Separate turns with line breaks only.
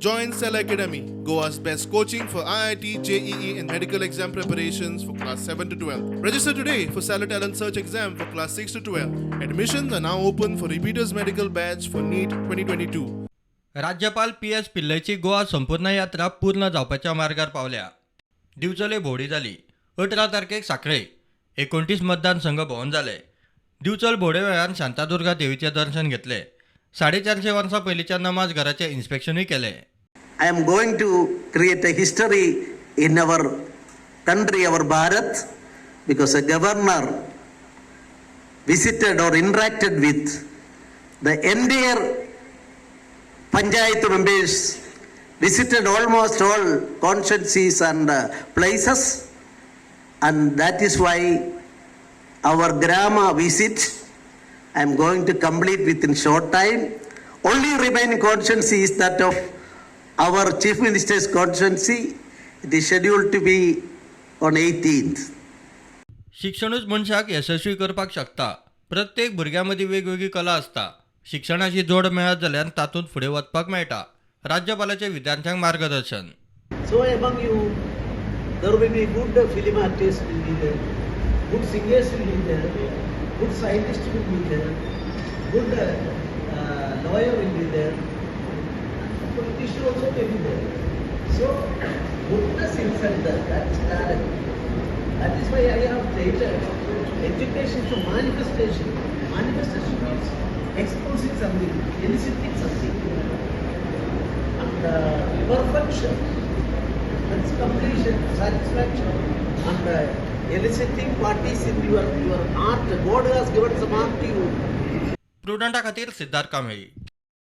Join Cell Academy, Goa's best coaching for IIT, JEE and medical exam preparations for class 7 to 12. Register today for Cell Talent Search exam for class 6 to 12. Admissions are now open for repeaters medical batch for NEET 2022.
राज्यपाल PS पिल्लयची Goa संपूर्ण यात्रा पूर्ण जावपाच्या मार्गार पावल्या. दिवचले भोवडी जाली. 18 तारखेक सांखळे 29 मतदारसंघ भोंवन जाले. दिवचल भोवडे वेळार शांतादुर्गा देवीचे दर्शन घेतले. 450 वर्सां पयलींच्या नमाज घराचे इन्स्पेक्शनूय केले.
I am going to create a history in our country, our Bharat, because a governor visited or interacted with the entire Panchayat members, visited almost all constituencies and places, and that is why our Grama visit I am going to complete within short time. Only remaining constituency is that of our Chief Minister's constituency. It is scheduled to be on 18th.
शिक्षणूच मनशाक यशस्वी करपाक शकता. प्रत्येक भुरग्यां मदीं वेगवेगळी कला आसता. शिक्षणाची जोड मेळत जाल्यार तातूंत फुडें वचपाक मेळटा. राज्यपालाचे विद्यार्थ्यांक मार्गदर्शन.
So among you, there will be good film artists will be there, good singers will be there, good scientists will be there, good lawyer will be there, politician also may be there. So goodness inside that is talent. That is why I have stated education to manifestation. Manifestation means exposing something, eliciting something, and perfection. That's completion, satisfaction, and eliciting what is in your art. God has given some art to you.
प्रुडंटा खातीर सिद्धार्थ कांबळे.